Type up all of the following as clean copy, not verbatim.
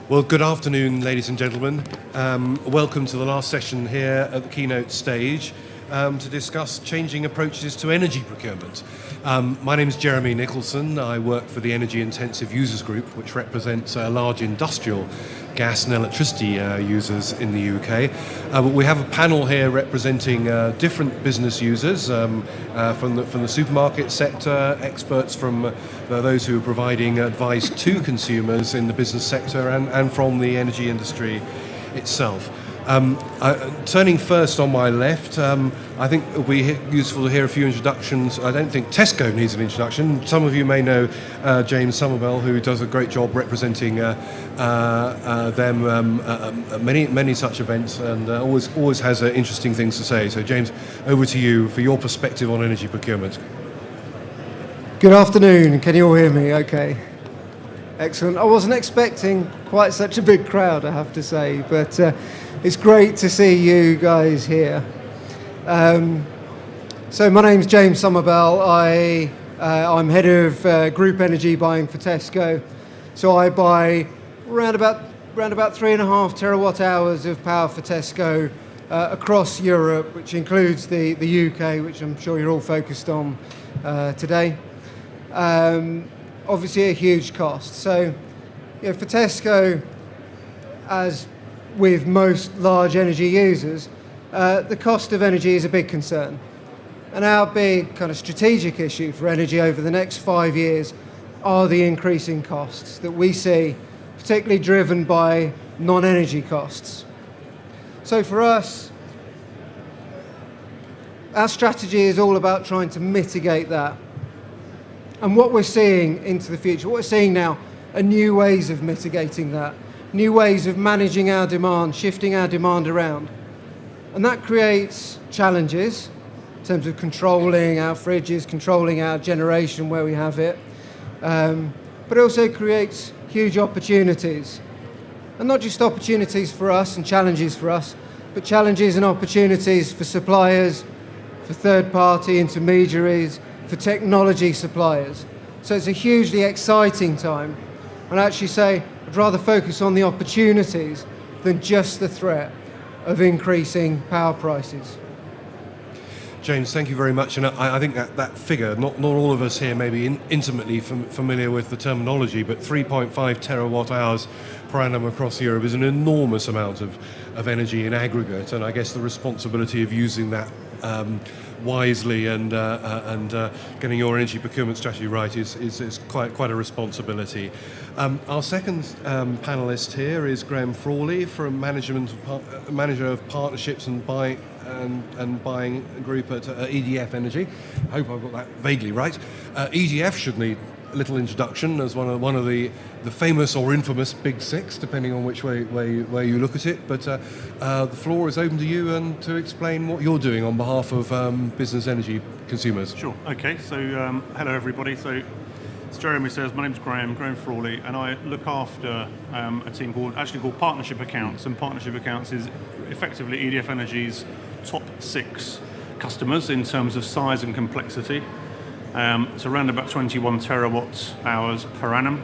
Well, good afternoon, ladies and gentlemen. Welcome to the last session here at the keynote stage to discuss changing approaches to energy procurement. My name is Jeremy Nicholson. I work for the Energy Intensive Users Group, which represents large industrial gas and electricity users in the UK. But we have a panel here representing different business users from the supermarket sector, experts from those who are providing advice to consumers in the business sector, and from the energy industry itself. Turning first on my left, I think it will be useful to hear a few introductions. I don't think Tesco needs an introduction. Some of you may know James Summerbell, who does a great job representing them at many such events, and always has interesting things to say. So James, over to you for your perspective on energy procurement. Good afternoon. Can you all hear me? Okay. Excellent. I wasn't expecting quite such a big crowd, I have to say, but it's great to see you guys here. So my name's James Summerbell. I'm head of group energy buying for Tesco. So I buy around about 3.5 terawatt hours of power for Tesco across Europe, which includes the UK, which I'm sure you're all focused on today. Obviously a huge cost. So for Tesco, as with most large energy users, the cost of energy is a big concern. And our big kind of strategic issue for energy over the next 5 years are the increasing costs that we see, particularly driven by non-energy costs. So for us, our strategy is all about trying to mitigate that. And what we're seeing into the future, what we're seeing now, are new ways of mitigating that, new ways of managing our demand, shifting our demand around. And that creates challenges in terms of controlling our fridges, controlling our generation where we have it, but it also creates huge opportunities. And not just opportunities for us and challenges for us, but challenges and opportunities for suppliers, for third-party intermediaries, for technology suppliers. So it's a hugely exciting time. And I actually say I'd rather focus on the opportunities than just the threat of increasing power prices. James, thank you very much. And I think that figure, not all of us here may be intimately familiar with the terminology, but 3.5 terawatt hours per annum across Europe is an enormous amount of energy in aggregate. And I guess the responsibility of using that wisely and getting your energy procurement strategy right is quite a responsibility. Our second panelist here is Frawley from manager of partnerships and buying group at EDF Energy. I hope I've got that vaguely right. EDF should need a little introduction as one of the famous or infamous Big Six, depending on which way you look at it. But the floor is open to you and to explain what you're doing on behalf of business energy consumers. Sure. Okay. So hello everybody. So as Jeremy says, my name's Graham Frawley, and I look after a team called Partnership Accounts, and Partnership Accounts is effectively EDF Energy's top 6 customers in terms of size and complexity. It's around about 21 terawatt hours per annum.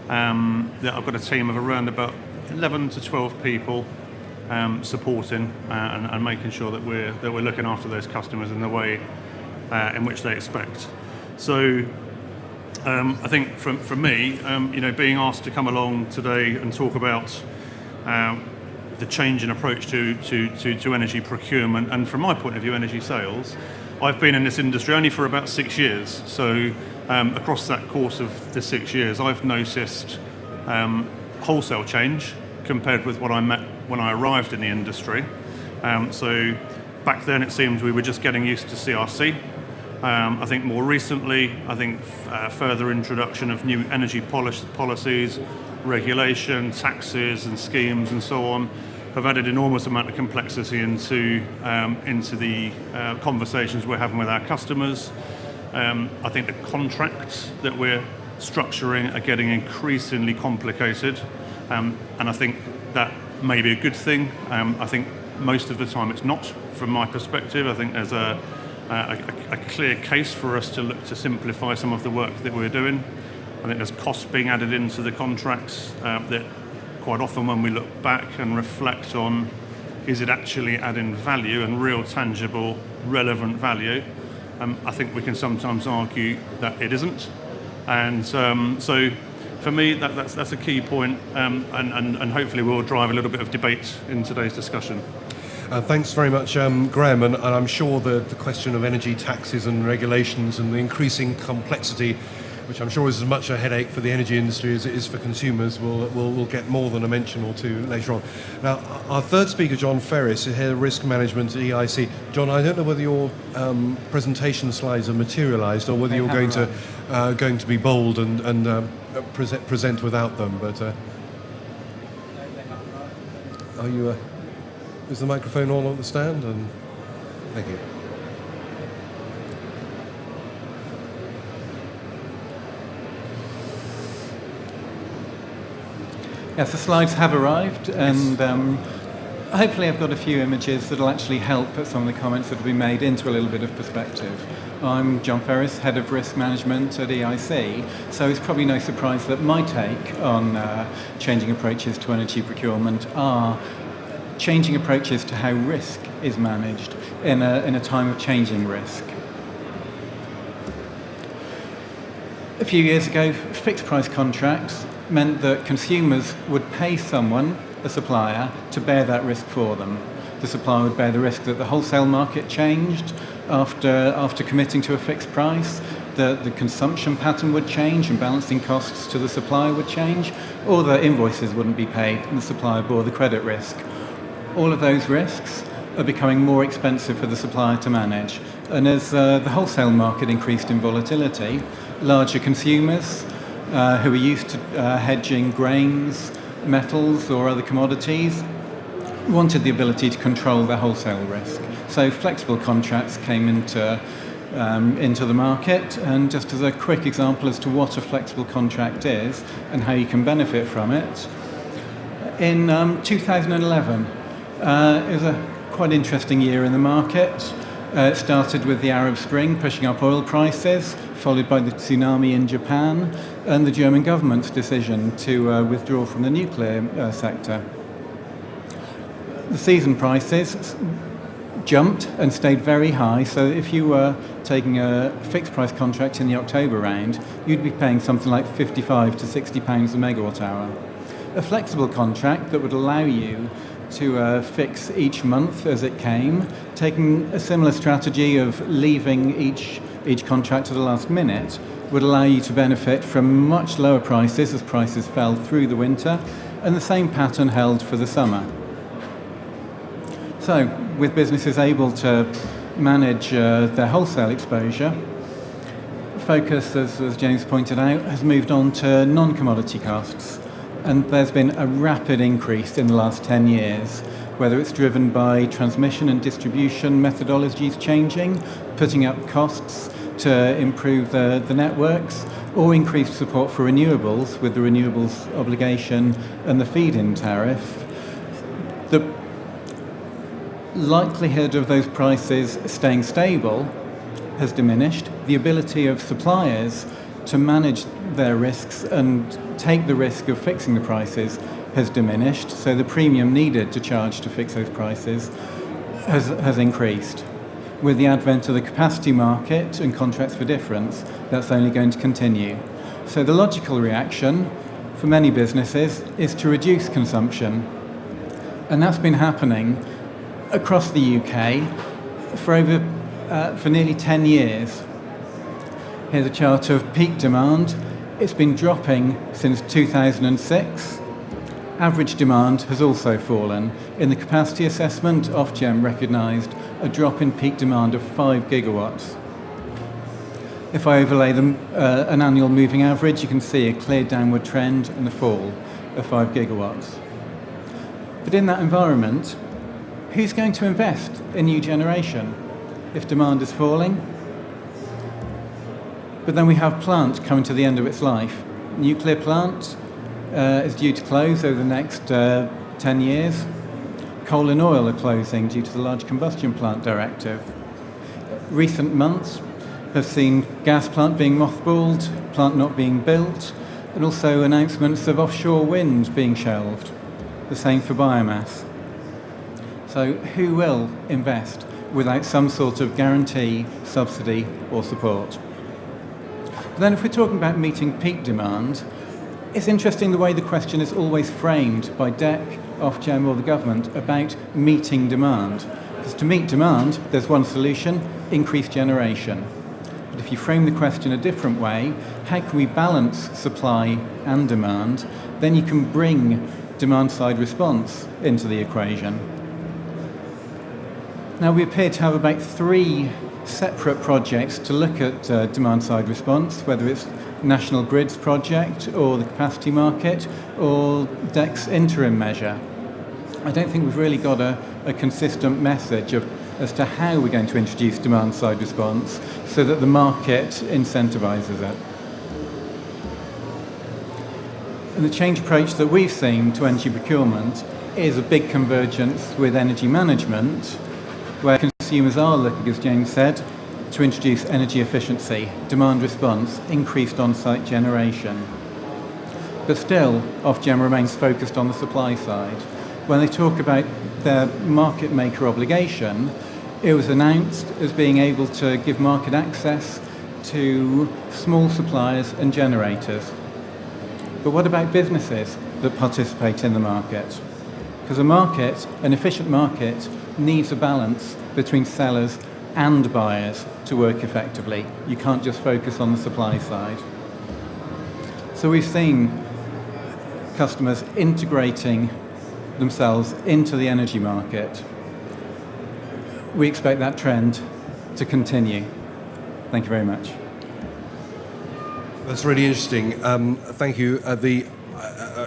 I've got a team of around about 11 to 12 people supporting and making sure that we're looking after those customers in the way in which they expect. So I think for me, being asked to come along today and talk about the change in approach to energy procurement, and from my point of view, energy sales. I've been in this industry only for about 6 years, so across that course of the 6 years, I've noticed wholesale change compared with what I met when I arrived in the industry. So back then it seemed we were just getting used to CRC. I think more recently, further introduction of new energy policies, regulation, taxes and schemes and so on have added enormous amount of complexity into the conversations we're having with our customers. I think the contracts that we're structuring are getting increasingly complicated, and I think that may be a good thing. I think most of the time it's not, from my perspective. I think there's a clear case for us to look to simplify some of the work that we're doing. I think there's costs being added into the contracts that quite often when we look back and reflect on, is it actually adding value and real, tangible, relevant value? I think we can sometimes argue that it isn't. And so for me, that's a key point, and hopefully we'll drive a little bit of debate in today's discussion. Thanks very much, Graham, and I'm sure the question of energy taxes and regulations and the increasing complexity, which I'm sure is as much a headache for the energy industry as it is for consumers, will get more than a mention or two later on. Now, our third speaker, John Ferris, Head of Risk Management at EIC. John, I don't know whether your presentation slides are materialised or whether you're going to be bold and present without them, but are you... Is the microphone on the stand? And thank you. Yes, the slides have arrived, and hopefully I've got a few images that will actually help put some of the comments that have been made into a little bit of perspective. I'm John Ferris, Head of Risk Management at EIC, so it's probably no surprise that my take on changing approaches to energy procurement are changing approaches to how risk is managed in a time of changing risk. A few years ago, fixed price contracts meant that consumers would pay someone, a supplier, to bear that risk for them. The supplier would bear the risk that the wholesale market changed after committing to a fixed price, the consumption pattern would change and balancing costs to the supplier would change, or the invoices wouldn't be paid and the supplier bore the credit risk. All of those risks are becoming more expensive for the supplier to manage. And as the wholesale market increased in volatility, larger consumers who are used to hedging grains, metals or other commodities wanted the ability to control their wholesale risk. So flexible contracts came into the market, and just as a quick example as to what a flexible contract is and how you can benefit from it, in 2011, it was a quite interesting year in the market. It started with the Arab Spring pushing up oil prices, followed by the tsunami in Japan and the German government's decision to withdraw from the nuclear sector. The season prices jumped and stayed very high, so if you were taking a fixed price contract in the October round, you'd be paying something like £55 to £60 a megawatt hour. A flexible contract that would allow you to fix each month as it came, taking a similar strategy of leaving each contract to the last minute, would allow you to benefit from much lower prices as prices fell through the winter, and the same pattern held for the summer. So, with businesses able to manage their wholesale exposure, focus, as James pointed out, has moved on to non-commodity costs. And there's been a rapid increase in the last 10 years, whether it's driven by transmission and distribution methodologies changing, putting up costs to improve the networks, or increased support for renewables with the renewables obligation and the feed-in tariff. The likelihood of those prices staying stable has diminished. The ability of suppliers to manage their risks and take the risk of fixing the prices has diminished, so the premium needed to charge to fix those prices has increased. With the advent of the capacity market and contracts for difference, that's only going to continue. So the logical reaction for many businesses is to reduce consumption, and that's been happening across the UK for nearly 10 years. Here's a chart of peak demand. It's been dropping since 2006. Average demand has also fallen. In the capacity assessment, Ofgem recognised a drop in peak demand of 5 gigawatts. If I overlay an annual moving average, you can see a clear downward trend and the fall of 5 gigawatts. But in that environment, who's going to invest in new generation if demand is falling? But then we have plant coming to the end of its life. Nuclear plant is due to close over the next 10 years. Coal and oil are closing due to the Large Combustion Plant Directive. Recent months have seen gas plant being mothballed, plant not being built, and also announcements of offshore wind being shelved. The same for biomass. So who will invest without some sort of guarantee, subsidy or support? But then if we're talking about meeting peak demand, it's interesting the way the question is always framed by DEC, Ofgem or the government about meeting demand. Because to meet demand, there's one solution: increased generation. But if you frame the question a different way, how can we balance supply and demand? Then you can bring demand-side response into the equation. Now, we appear to have about 3 separate projects to look at demand-side response, whether it's National Grid's project or the capacity market or DEC's interim measure. I don't think we've really got a consistent message as to how we're going to introduce demand-side response so that the market incentivises it. And the change approach that we've seen to energy procurement is a big convergence with energy management, where consumers are looking, as James said, to introduce energy efficiency, demand response, increased on-site generation. But still, Ofgem remains focused on the supply side. When they talk about their market maker obligation, it was announced as being able to give market access to small suppliers and generators. But what about businesses that participate in the market? Because a market, an efficient market, needs a balance between sellers and buyers to work effectively. You can't just focus on the supply side. So we've seen customers integrating themselves into the energy market. We expect that trend to continue. Thank you very much. That's really interesting. Thank you.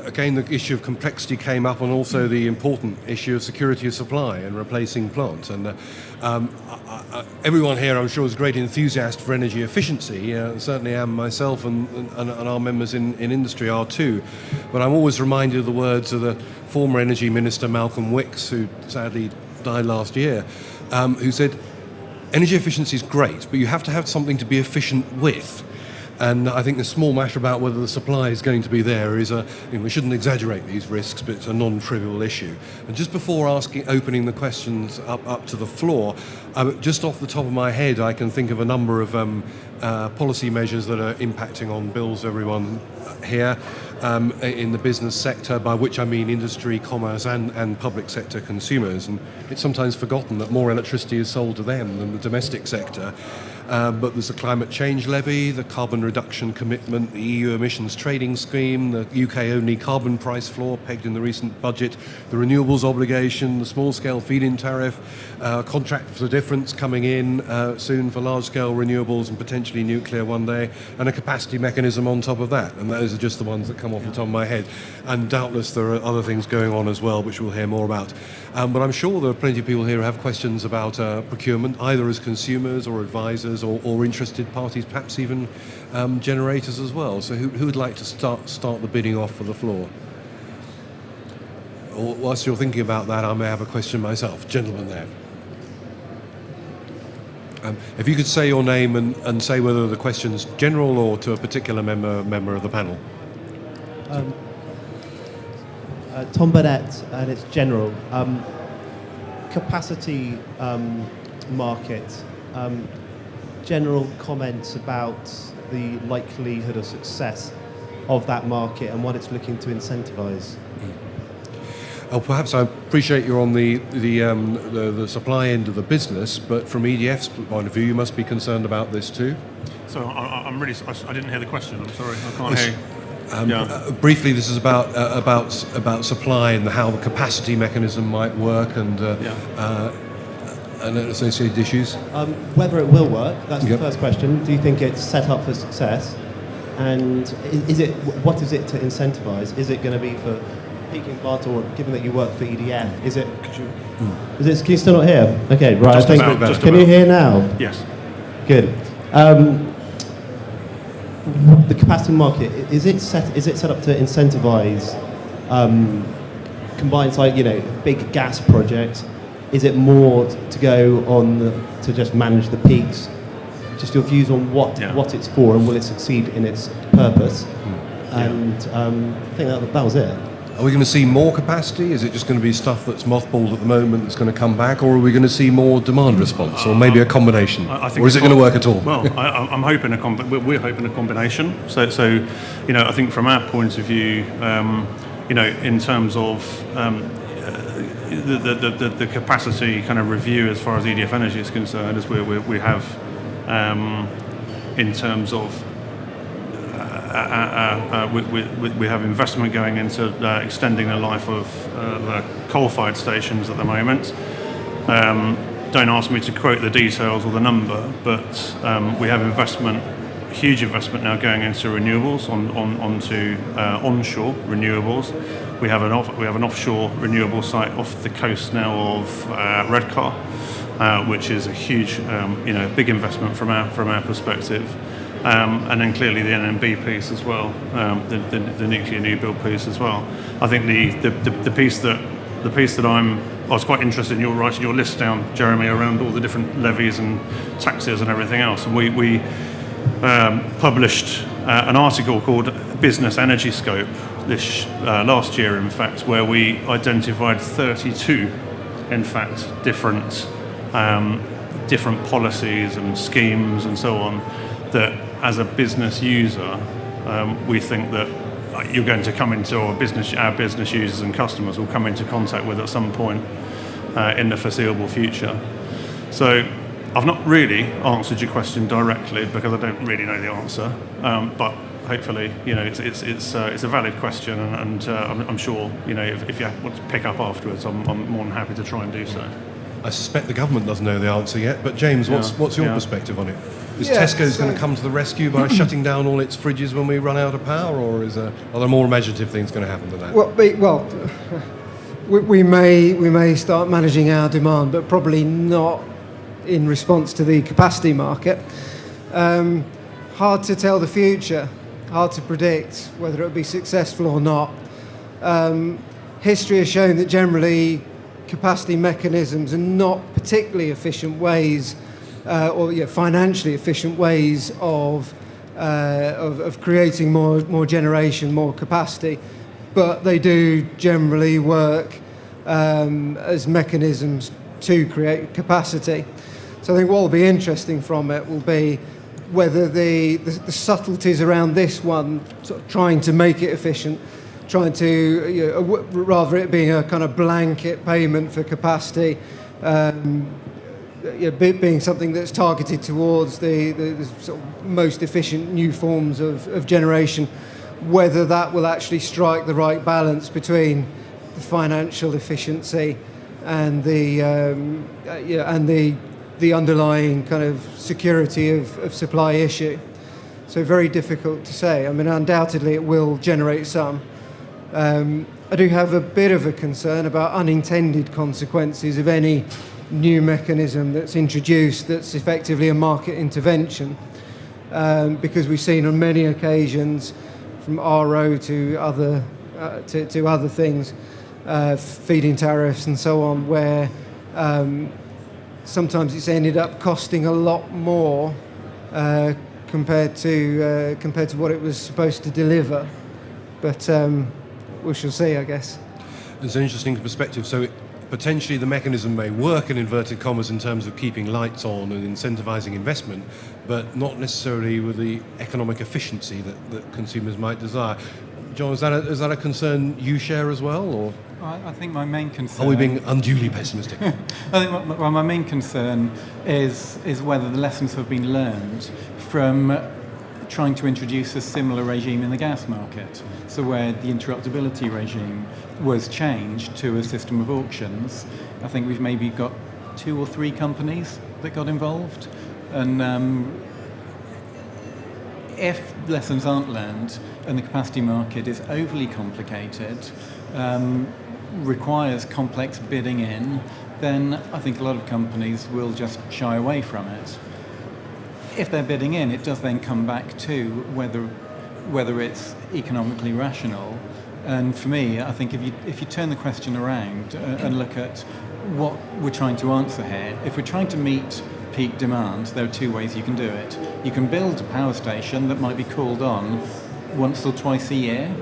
Again, the issue of complexity came up, and also the important issue of security of supply and replacing plant. And everyone here, I'm sure, is a great enthusiast for energy efficiency. Certainly am myself, and our members in industry are too. But I'm always reminded of the words of the former Energy Minister Malcolm Wicks, who sadly died last year, who said, energy efficiency is great, but you have to have something to be efficient with. And I think the small matter about whether the supply is going to be there is we shouldn't exaggerate these risks, but it's a non-trivial issue. And just before opening the questions up to the floor, just off the top of my head, I can think of a number of policy measures that are impacting on bills, everyone here, in the business sector, by which I mean industry, commerce and public sector consumers. And it's sometimes forgotten that more electricity is sold to them than the domestic sector. But there's the climate change levy, the carbon reduction commitment, the EU emissions trading scheme, the UK-only carbon price floor pegged in the recent budget, the renewables obligation, the small-scale feed-in tariff, contract for difference coming in soon for large-scale renewables and potentially nuclear one day, and a capacity mechanism on top of that. And those are just the ones that come off the top of my head. And doubtless there are other things going on as well, which we'll hear more about. But I'm sure there are plenty of people here who have questions about procurement, either as consumers or advisors or interested parties, perhaps even generators as well. So who would like to start the bidding off for the floor? Or whilst you're thinking about that, I may have a question myself. Gentleman there. If you could say your name and say whether the question's general or to a particular member of the panel. Tom Burnett, and it's general. Capacity market. General comments about the likelihood of success of that market and what it's looking to incentivise. Oh, perhaps I appreciate you're on the supply end of the business, but from EDF's point of view, you must be concerned about this too. So I didn't hear the question. I'm sorry, I can't hear you. Briefly, this is about supply and how the capacity mechanism might work and associated issues. Whether it will work, that's the first question. Do you think it's set up for success? And what is it to incentivise? Is it going to be for peaking plant, or given that you work for EDF, is it? Can you still not hear? Okay, right. Can you hear now? Yes. Good. The capacity market, is it set up to incentivise combined cycle, big gas projects? Is it more to go on to just manage the peaks? Just your views on what it's for, and will it succeed in its purpose? And I think that was it. Are we going to see more capacity? Is it just going to be stuff that's mothballed at the moment that's going to come back, or are we going to see more demand response, or maybe a combination? I think or is it going to work at all? Well, I'm hoping we're hoping a combination. So I think from our point of view, in terms of the capacity kind of review as far as EDF Energy is concerned, is we have in terms of we have investment going into extending the life of the coal-fired stations at the moment. Don't ask me to quote the details or the number, but we have huge investment now going into renewables, onto onshore renewables. We have an offshore renewable site off the coast now of Redcar, which is a huge, big investment from our perspective. And then clearly the NMB piece as well, the nuclear new build piece as well. I think the piece that I was quite interested in your writing your list down, Jeremy, around all the different levies and taxes and everything else. And we published an article called Business Energy Scope this last year, in fact, where we identified 32, in fact, different policies and schemes and so on that, as a business user, we think that you're going to come into, or our business users and customers will come into contact with at some point in the foreseeable future. So I've not really answered your question directly because I don't really know the answer, but hopefully, it's a valid question, and I'm sure, if you want to pick up afterwards, I'm more than happy to try and do so. I suspect the government doesn't know the answer yet, but James, what's your perspective on it? Is Tesco's going to come to the rescue by shutting down all its fridges when we run out of power, or are there more imaginative things going to happen than that? Well, we may start managing our demand, but probably not in response to the capacity market. Hard to tell the future, hard to predict whether it will be successful or not. History has shown that generally capacity mechanisms are not particularly efficient ways, or financially efficient ways of creating more generation, more capacity, but they do generally work as mechanisms to create capacity. So I think what will be interesting from it will be whether the subtleties around this one, sort of trying to make it efficient, trying to, rather it being a kind of blanket payment for capacity, being something that's targeted towards the sort of most efficient new forms of generation, whether that will actually strike the right balance between the financial efficiency and the underlying kind of security of supply issue. So very difficult to say. I mean, undoubtedly it will generate some. I do have a bit of a concern about unintended consequences of any new mechanism that's introduced that's effectively a market intervention, because we've seen on many occasions, from RO to other things, feed-in tariffs and so on, where sometimes it's ended up costing a lot more compared to what it was supposed to deliver. But we shall see, I guess. It's an interesting perspective. So potentially the mechanism may work, in inverted commas, in terms of keeping lights on and incentivizing investment, but not necessarily with the economic efficiency that consumers might desire. John, is that a concern you share as well, or? I think my main concern... Are we being unduly pessimistic? I think my main concern is whether the lessons have been learned from trying to introduce a similar regime in the gas market. So where the interruptibility regime was changed to a system of auctions, I think we've maybe got 2 or 3 companies that got involved. And if lessons aren't learned and the capacity market is overly complicated, requires complex bidding in, then I think a lot of companies will just shy away from it. If they're bidding in, it does then come back to whether it's economically rational. And for me, I think if you turn the question around and look at what we're trying to answer here, if we're trying to meet peak demand, there are 2 ways you can do it. You can build a power station that might be called on once or twice a year.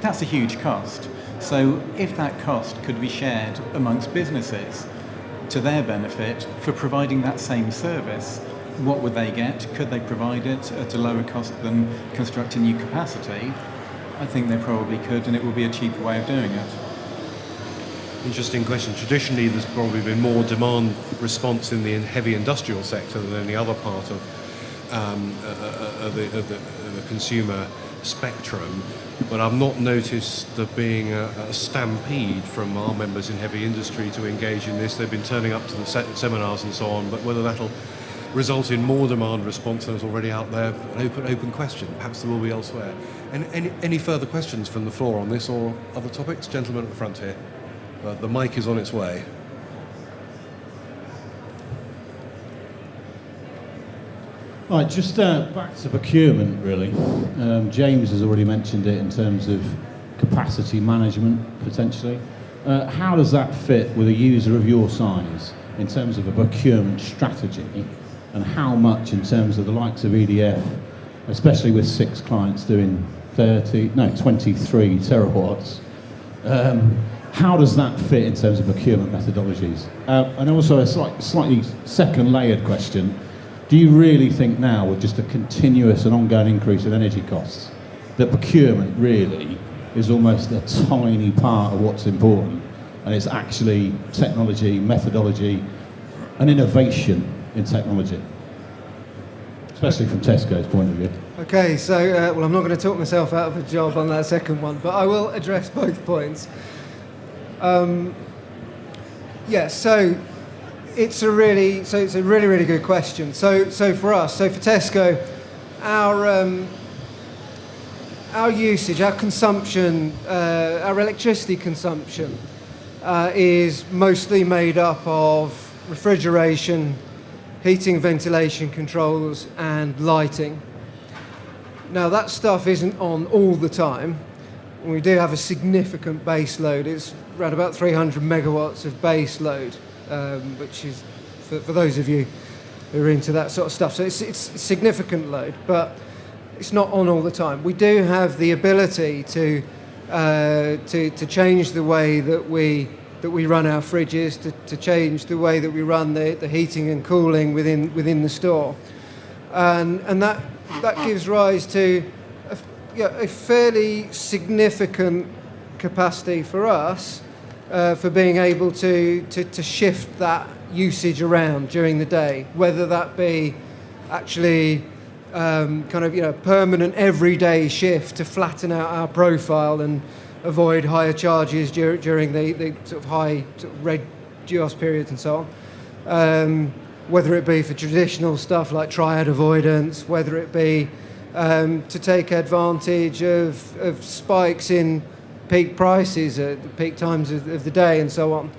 That's a huge cost. So if that cost could be shared amongst businesses to their benefit for providing that same service, what would they get? Could they provide it at a lower cost than constructing new capacity? I think they probably could, and it would be a cheaper way of doing it. Interesting question. Traditionally, there's probably been more demand response in the heavy industrial sector than any other part of the consumer spectrum. But I've not noticed there being a stampede from our members in heavy industry to engage in this. They've been turning up to the seminars and so on, but whether that'll result in more demand response than is already out there, an open question. Perhaps there will be elsewhere. And any further questions from the floor on this or other topics? Gentleman at the front here. The mic is on its way. Right, just back to procurement, really. James has already mentioned it in terms of capacity management, potentially. How does that fit with a user of your size in terms of a procurement strategy, and how much in terms of the likes of EDF, especially with 6 clients doing 23 terawatts, how does that fit in terms of procurement methodologies? And also a slightly second layered question. Do you really think now, with just a continuous and ongoing increase in energy costs, that procurement really is almost a tiny part of what's important, and it's actually technology, methodology, and innovation in technology, especially from Tesco's point of view? Okay, so, well, I'm not going to talk myself out of a job on that second one, but I will address both points. So it's a really good question. So for us, for Tesco, our usage, our consumption, our electricity consumption is mostly made up of refrigeration, heating, ventilation controls, and lighting. Now that stuff isn't on all the time. We do have a significant base load. It's around about 300 megawatts of base load, which is, for those of you who are into that sort of stuff, so it's a significant load, but it's not on all the time. We do have the ability to change the way that we run our fridges, to change the way that we run the heating and cooling within the store, and that gives rise to a fairly significant capacity for us for being able to shift that usage around during the day, whether that be actually permanent everyday shift to flatten out our profile and avoid higher charges during the sort of high sort of red GEOS periods and so on, whether it be for traditional stuff like triad avoidance, whether it be to take advantage of spikes in peak prices at the peak times of the day and so on.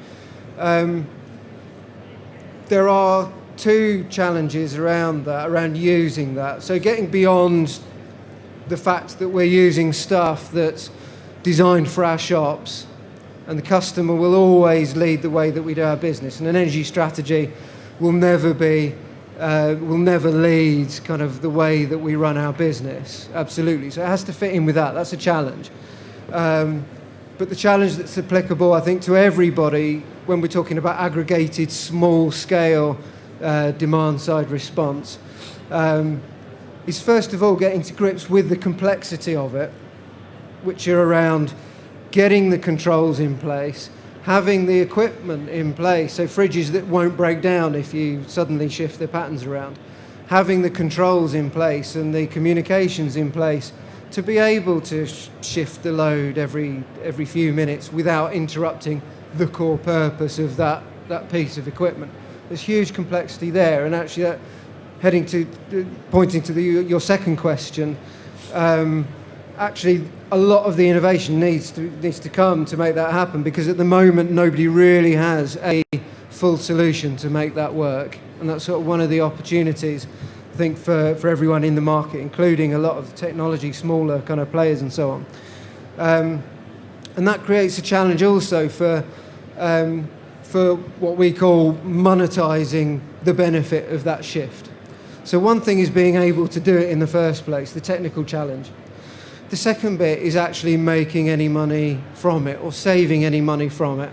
There are 2 challenges around using that. So getting beyond the fact that we're using stuff that's designed for our shops, and the customer will always lead the way that we do our business, and an energy strategy will never lead kind of the way that we run our business. Absolutely. So it has to fit in with that. That's a challenge. But the challenge that's applicable, I think, to everybody when we're talking about aggregated small-scale demand-side response is first of all getting to grips with the complexity of it, which are around getting the controls in place, having the equipment in place, so fridges that won't break down if you suddenly shift their patterns around, having the controls in place and the communications in place to be able to shift the load every few minutes without interrupting the core purpose of that piece of equipment. There's huge complexity there, and actually that, pointing to your second question, actually a lot of the innovation needs to come to make that happen, because at the moment nobody really has a full solution to make that work, and that's sort of one of the opportunities I think for everyone in the market, including a lot of the technology, smaller kind of players and so on. And that creates a challenge also for what we call monetizing the benefit of that shift. So one thing is being able to do it in the first place, the technical challenge. The second bit is actually making any money from it or saving any money from it.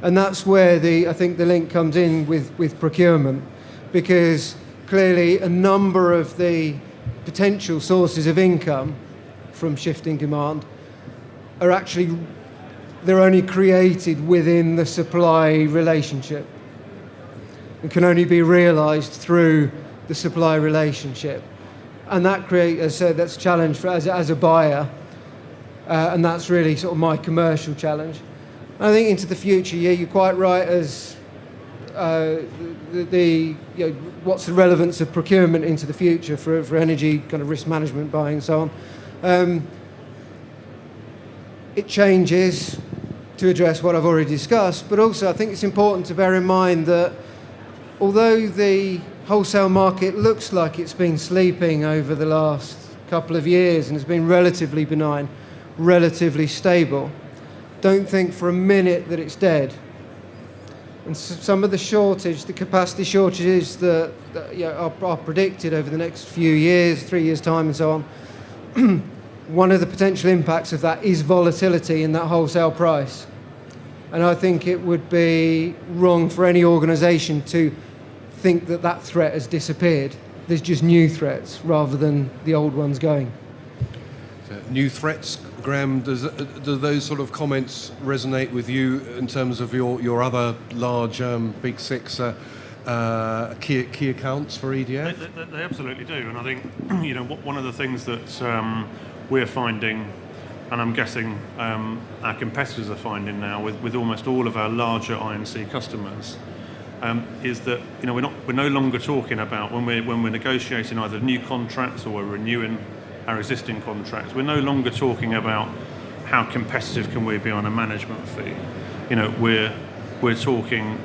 And that's where I think the link comes in with procurement, because clearly a number of the potential sources of income from shifting demand are actually, they're only created within the supply relationship and can only be realised through the supply relationship. And that creates, as I said, that's a challenge for as a buyer, and that's really sort of my commercial challenge. And I think into the future, yeah, you're quite right. As what's the relevance of procurement into the future for energy kind of risk management, buying, and so on. It changes to address what I've already discussed, but also I think it's important to bear in mind that although the wholesale market looks like it's been sleeping over the last couple of years and has been relatively benign, relatively stable, don't think for a minute that it's dead. And some of the capacity shortages that are predicted over the next few years, 3 years' time and so on, one of the potential impacts of that is volatility in that wholesale price. And I think it would be wrong for any organisation to think that threat has disappeared. There's just new threats rather than the old ones going. New threats, Graham, do those sort of comments resonate with you in terms of your other large Big Six key accounts for EDF? They absolutely do, and I think one of the things that we're finding, and I'm guessing our competitors are finding now with almost all of our larger I&C customers, is that we're no longer talking about when we're negotiating either new contracts or we're renewing our existing contracts. We're no longer talking about how competitive can we be on a management fee. We're talking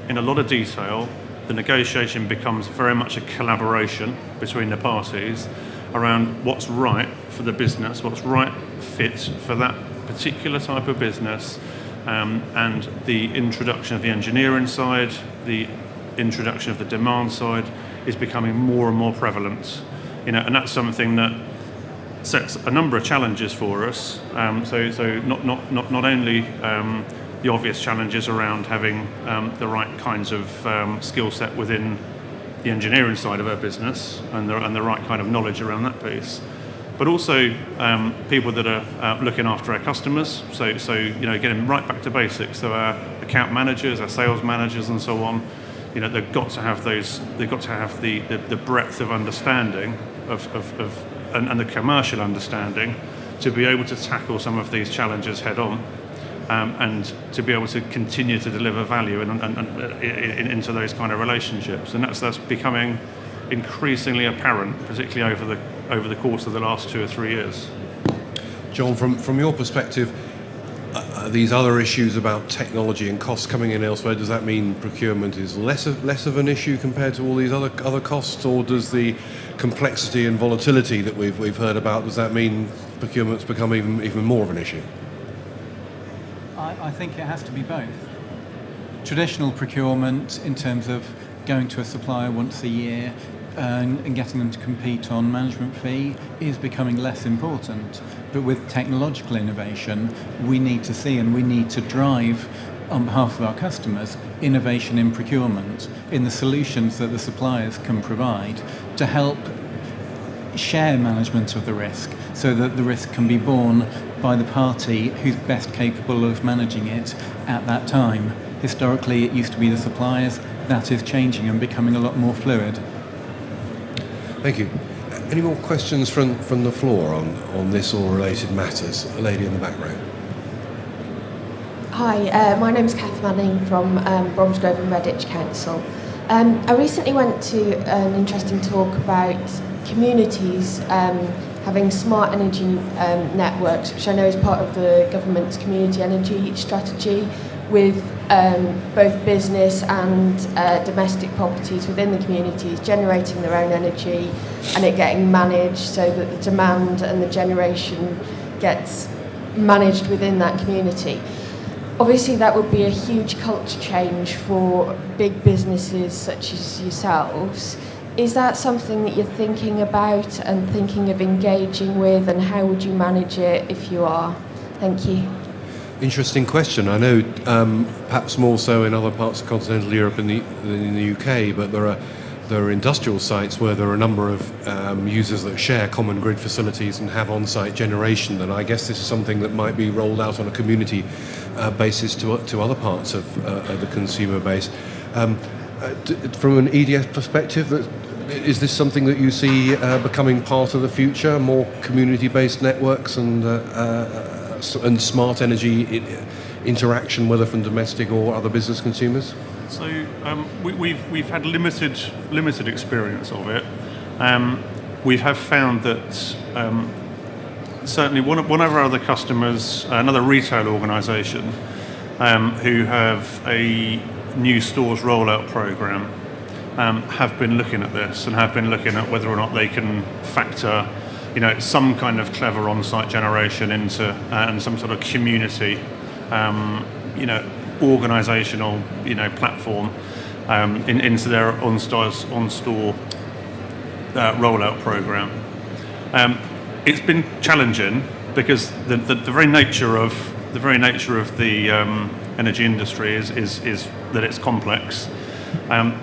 in a lot of detail. The negotiation becomes very much a collaboration between the parties around what's right for the business, what's right fit for that particular type of business. And the introduction of the engineering side, the introduction of the demand side is becoming more and more prevalent. And that's something that sets a number of challenges for us. So not only the obvious challenges around having the right kinds of skill set within the engineering side of our business and the right kind of knowledge around that piece, but also people that are looking after our customers. So getting right back to basics. So our account managers, our sales managers, and so on. They've got to have those. They've got to have the breadth of understanding and the commercial understanding to be able to tackle some of these challenges head on, and to be able to continue to deliver value into those kind of relationships. And that's becoming increasingly apparent, particularly over the course of the last 2 or 3 years. John, from your perspective, these other issues about technology and costs coming in elsewhere, does that mean procurement is less of an issue compared to all these other costs, or does the complexity and volatility that we've heard about, does that mean procurement's become even more of an issue? I think it has to be both. Traditional procurement, in terms of going to a supplier once a year and getting them to compete on management fee, is becoming less important. But with technological innovation, we need to see and we need to drive, on behalf of our customers, innovation in procurement, in the solutions that the suppliers can provide to help share management of the risk, so that the risk can be borne by the party who's best capable of managing it at that time. Historically, it used to be the suppliers. That is changing and becoming a lot more fluid. Thank you. Any more questions from the floor on this or related matters? A lady in the back row. Hi, my name's Kath Manning from Bromsgrove and Redditch Council. I recently went to an interesting talk about communities having smart energy networks, which I know is part of the government's community energy strategy, with both business and domestic properties within the communities generating their own energy and it getting managed so that the demand and the generation gets managed within that community. Obviously that would be a huge culture change for big businesses such as yourselves. Is that something that you're thinking about and thinking of engaging with, and how would you manage it if you are? Thank you. Interesting question. I know perhaps more so in other parts of continental Europe than in the UK, but there are industrial sites where there are a number of users that share common grid facilities and have on-site generation, and I guess this is something that might be rolled out on a community basis to other parts of the consumer base. From an EDF perspective, is this something that you see becoming part of the future, more community-based networks and smart energy interaction, whether from domestic or other business consumers? So we've had limited experience of it. We have found that certainly one of our other customers, another retail organisation, who have a new stores rollout programme, have been looking at this and have been looking at whether or not they can factor, some kind of clever on-site generation into and some sort of community, organisational, platform into their on-store rollout programme. It's been challenging because the very nature of the energy industry is that it's complex.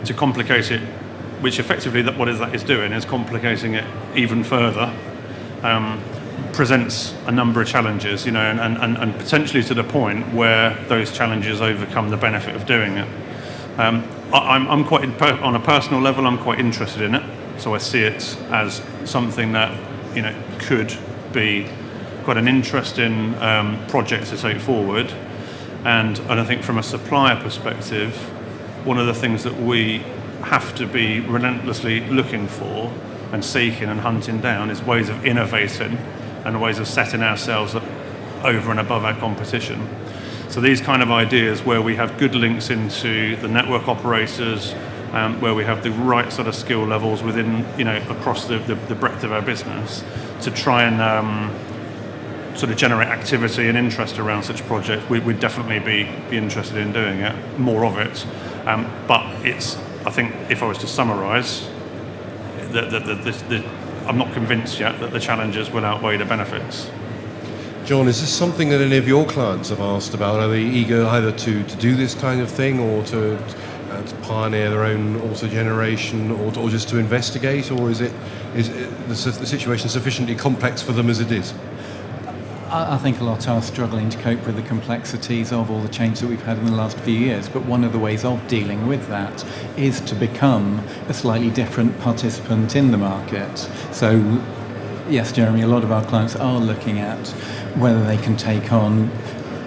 To complicate it, which effectively what that is doing is complicating it even further, presents a number of challenges, and potentially to the point where those challenges overcome the benefit of doing it. I'm quite, on a personal level, I'm quite interested in it, so I see it as something that could be quite an interesting project to take forward, and I think from a supplier perspective, one of the things that we have to be relentlessly looking for and seeking and hunting down is ways of innovating and ways of setting ourselves up over and above our competition. So these kind of ideas where we have good links into the network operators, where we have the right sort of skill levels within, across the breadth of our business to try and sort of generate activity and interest around such projects, we'd definitely be interested in doing it, more of it. But I think if I was to summarise, I'm not convinced yet that the challenges will outweigh the benefits. John, is this something that any of your clients have asked about? Are they eager either to do this kind of thing or to pioneer their own auto-generation or just to investigate, or is the situation sufficiently complex for them as it is? I think a lot are struggling to cope with the complexities of all the change that we've had in the last few years, but one of the ways of dealing with that is to become a slightly different participant in the market. So, yes, Jeremy, a lot of our clients are looking at whether they can take on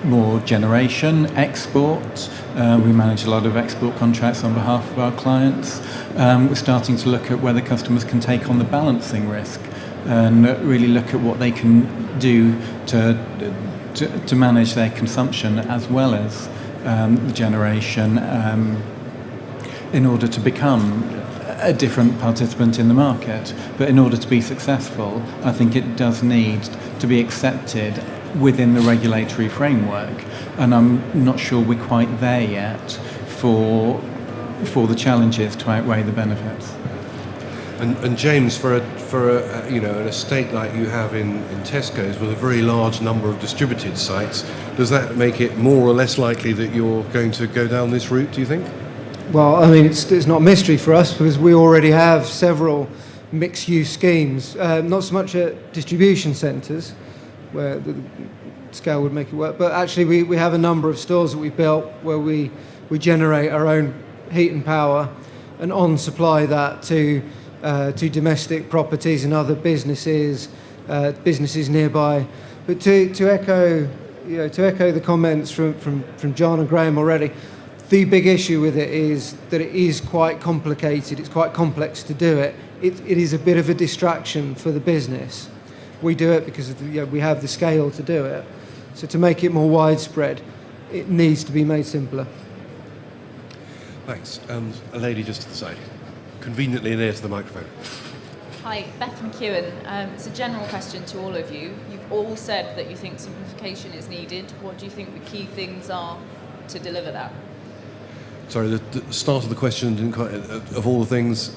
more generation, export. We manage a lot of export contracts on behalf of our clients. We're starting to look at whether customers can take on the balancing risk and really look at what they can do to manage their consumption as well as the generation in order to become a different participant in the market. But in order to be successful, I think it does need to be accepted within the regulatory framework, and I'm not sure we're quite there yet for the challenges to outweigh the benefits. And James, for an estate like you have in Tesco's with a very large number of distributed sites, does that make it more or less likely that you're going to go down this route, do you think? Well, I mean, it's not a mystery for us because we already have several mixed-use schemes, not so much at distribution centres, where the scale would make it work, but actually we have a number of stores that we built where we generate our own heat and power and on-supply that to domestic properties and other businesses nearby. But to echo the comments from John and Graham already, the big issue with it is that it is quite complicated. It's quite complex to do it. It is a bit of a distraction for the business. We do it because we have the scale to do it. So to make it more widespread, it needs to be made simpler. Thanks. And a lady just to the side, conveniently near to the microphone. Hi, Beth McEwen. It's a general question to all of you. You've all said that you think simplification is needed. What do you think the key things are to deliver that? Sorry, the start of the question didn't quite. Of all the things,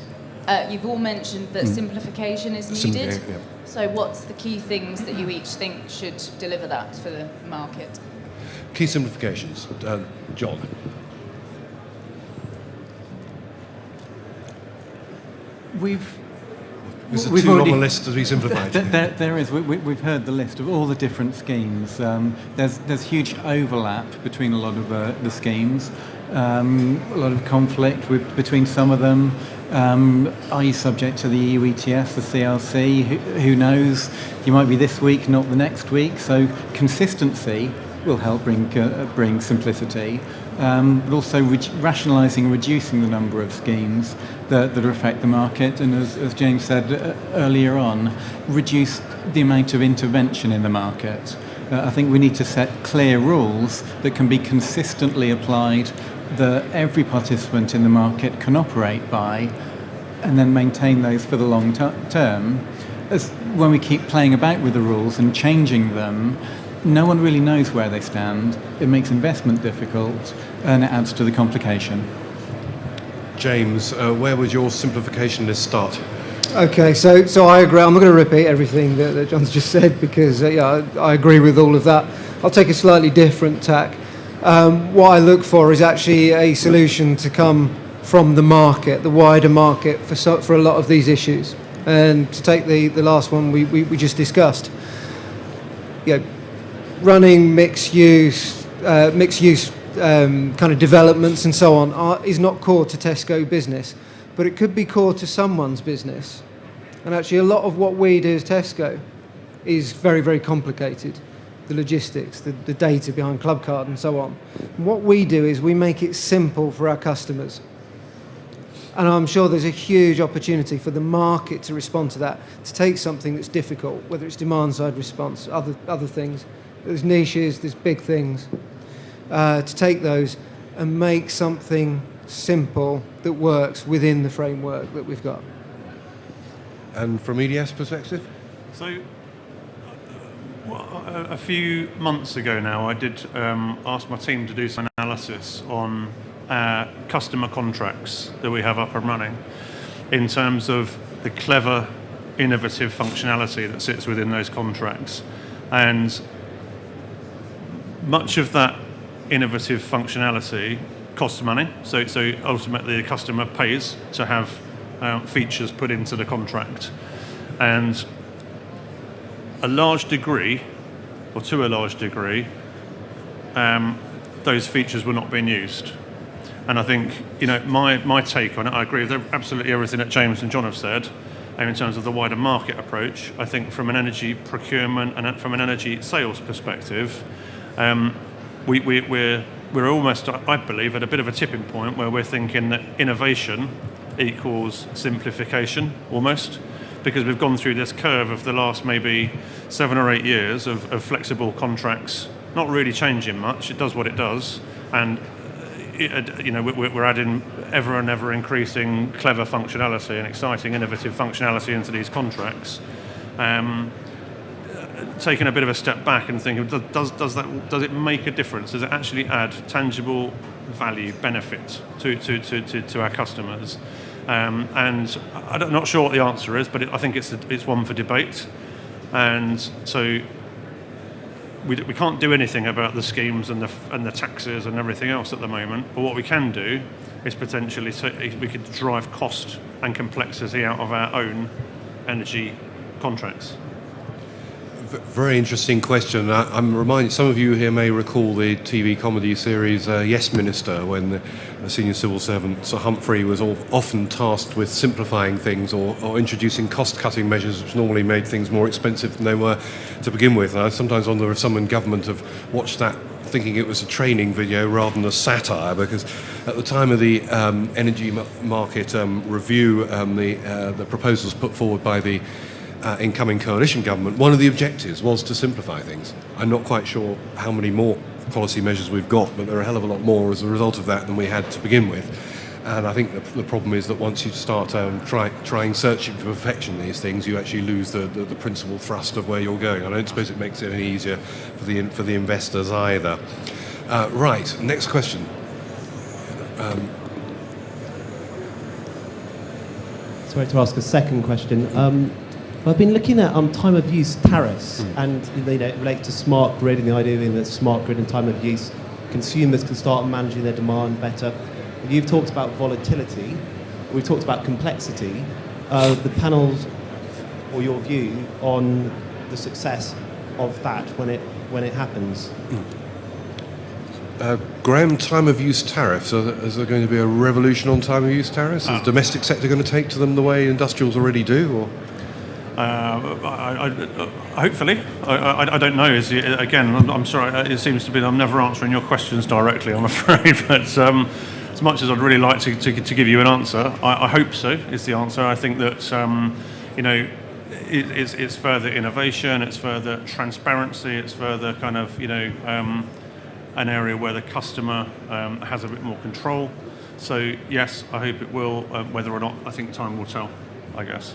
You've all mentioned that simplification is needed. Yeah. So what's the key things that you each think should deliver that for the market? Key simplifications. John. Is it too long a list to be simplified? There is. We've heard the list of all the different schemes. There's huge overlap between a lot of the schemes. A lot of conflict between some of them. Are you subject to the EU ETS, the CLC? Who knows? You might be this week, not the next week. So consistency will help bring simplicity, but also rationalising and reducing the number of schemes that affect the market, and as James said earlier on, reduce the amount of intervention in the market. I think we need to set clear rules that can be consistently applied, that every participant in the market can operate by, and then maintain those for the long term. As when we keep playing about with the rules and changing them, no one really knows where they stand. It makes investment difficult, and it adds to the complication. James, where would your simplification list start? Okay, so I agree. I'm not going to repeat everything that John's just said because I agree with all of that. I'll take a slightly different tack. What I look for is actually a solution to come from the market, the wider market, for a lot of these issues. And to take the last one we just discussed, running mixed use kind of developments and so on is not core to Tesco business, but it could be core to someone's business. And actually a lot of what we do as Tesco is very, very complicated. The logistics, the data behind Clubcard and so on. And what we do is we make it simple for our customers. And I'm sure there's a huge opportunity for the market to respond to that, to take something that's difficult, whether it's demand-side response, other things. There's niches, there's big things, to take those and make something simple that works within the framework that we've got. And from EDS perspective? So, a few months ago now, I did ask my team to do some analysis on customer contracts that we have up and running in terms of the clever, innovative functionality that sits within those contracts. And much of that innovative functionality costs money, so ultimately the customer pays to have features put into the contract. And to a large degree, those features were not being used. And I think, my take on it, I agree with absolutely everything that James and John have said, and in terms of the wider market approach. I think from an energy procurement and from an energy sales perspective, we're almost, I believe, at a bit of a tipping point where we're thinking that innovation equals simplification, almost, because we've gone through this curve of the last maybe 7 or 8 years of flexible contracts, not really changing much. It does what it does, and we're adding ever and ever increasing clever functionality and exciting, innovative functionality into these contracts. Taking a bit of a step back and thinking, does it make a difference? Does it actually add tangible value, benefit to our customers? And I'm not sure what the answer is, but I think it's one for debate. And so we can't do anything about the schemes and the taxes and everything else at the moment. But what we can do is potentially we could drive cost and complexity out of our own energy contracts. Very interesting question. I'm reminded, some of you here may recall the TV comedy series Yes Minister, when the senior civil servant Sir Humphrey was often tasked with simplifying things or introducing cost-cutting measures which normally made things more expensive than they were to begin with. And I sometimes wonder if some in government have watched that thinking it was a training video rather than a satire, because at the time of the energy market review, the proposals put forward by the incoming coalition government, one of the objectives was to simplify things. I'm not quite sure how many more policy measures we've got, but there are a hell of a lot more as a result of that than we had to begin with. And I think the problem is that once you start searching for perfection these things, you actually lose the principal thrust of where you're going. I don't suppose it makes it any easier for the investors either. Right, next question. sorry to ask a second question. I've been looking at time of use tariffs, and it relates to smart grid and the idea that smart grid and time of use, consumers can start managing their demand better. You've talked about volatility. We've talked about complexity. The panels, or your view on the success of that when it happens. Graham, time of use tariffs. Is there going to be a revolution on time of use tariffs? Is the domestic sector going to take to them the way industrials already do? Or? Hopefully. I don't know. Again, I'm sorry, it seems to be that I'm never answering your questions directly, I'm afraid. But as much as I'd really like to give you an answer, I hope so is the answer. I think that, it's further innovation, it's further transparency, it's further kind of, an area where the customer has a bit more control. So, yes, I hope it will. Whether or not, I think time will tell, I guess.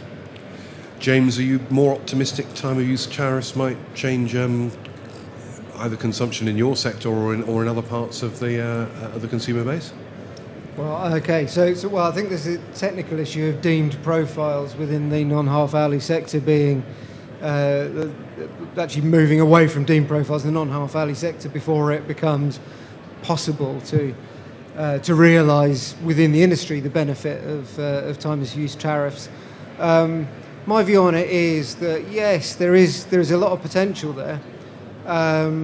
James, are you more optimistic time of use tariffs might change either consumption in your sector or in other parts of the consumer base? Well, okay, so I think there's a technical issue of deemed profiles within the non-half-hourly sector being actually moving away from deemed profiles in the non-half-hourly sector before it becomes possible to realise within the industry the benefit of time of use tariffs. My view on it is that yes, there is a lot of potential there. I